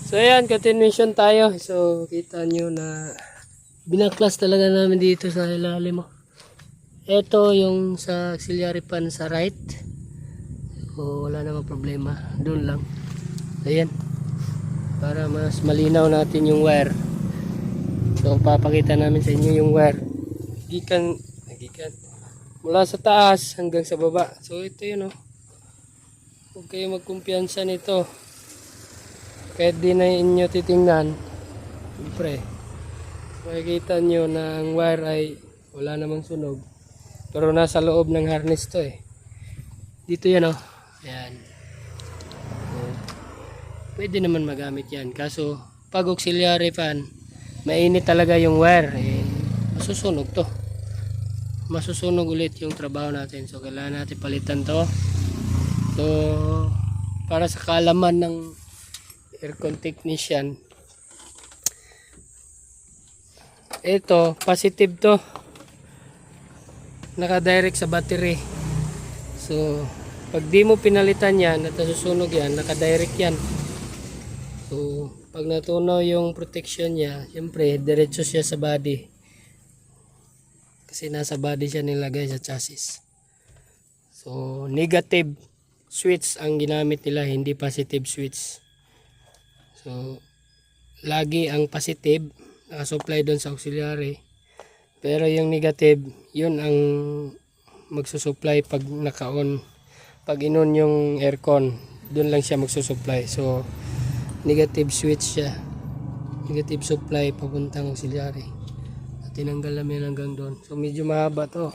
So ayan, continuation tayo. So kita nyo na binaklas talaga namin dito sa ilalim. Ito yung sa auxiliary fan sa right. So wala namang problema. Doon lang. Ayan. Para mas malinaw natin yung wire. So papakita namin sa inyo yung wire. Gikan mula sa taas hanggang sa baba. So ito yun, oh. Huwag kayo magkumpiyansa nito. Kahit di na inyo titingnan, siyempre makikita nyo na ang wire ay wala namang sunog, pero nasa loob ng harness to eh. Dito yan, oh. Ayan. So, pwede naman magamit yan, kaso pag auxiliary fan mainit talaga yung wire eh, masusunog to, masusunog ulit yung trabaho natin. So kailangan natin palitan to. So para sa kaalaman ng aircon technician, ito positive to, naka-direct sa battery. So pag di mo pinalitan yan at nasusunog yan, naka-direct yan. So pag natunaw yung protection niya, siyempre diretso siya sa body, kasi nasa body siya nilagay sa chassis. So negative switch ang ginamit nila, hindi positive switch. So lagi ang positive naka-supply doon sa auxiliary, pero yung negative yun ang magsusupply pag naka-on. Pag in-on yung aircon, doon lang siya magsusupply. So negative switch siya, negative supply papuntang auxiliary. At tinanggal namin hanggang doon. So medyo mahaba to.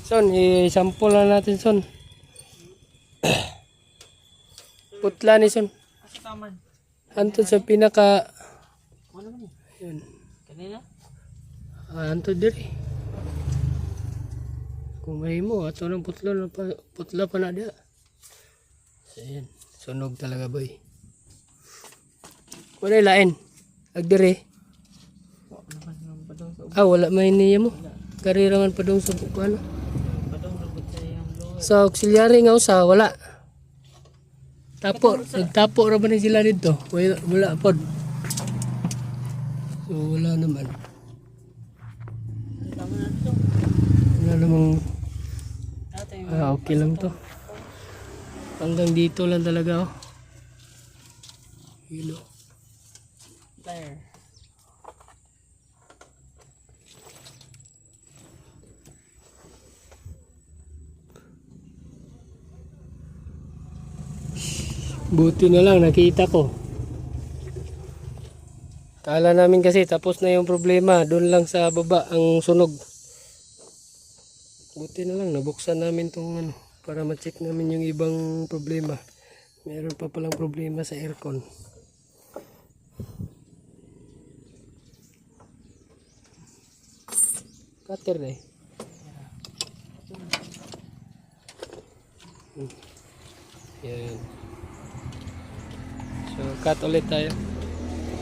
Son, i-sample na natin, Son. Putla ni Son. Antod sa pinaka, yun. Antod diri. Kung may mo, ato ng putla pa na dia. Ayan, sunog talaga, boy. Wala lain. Agdiri. Wala may niya mo. Karirangan pa dong sa ano. Sa auxiliary nga usa, wala. Nagtapo ra ba ni sila dito? Wala pod. So wala naman. Wala namang okay lang to. Hanggang dito lang talaga, oh. Hilo. There. Buti na lang nakita ko. Kala namin kasi tapos na yung problema, doon lang sa baba ang sunog. Buti na lang nabuksan namin tong ano para ma-check namin yung ibang problema. Meron pa palang problema sa aircon. Cutter na eh. Yan. So cut ulit tayo.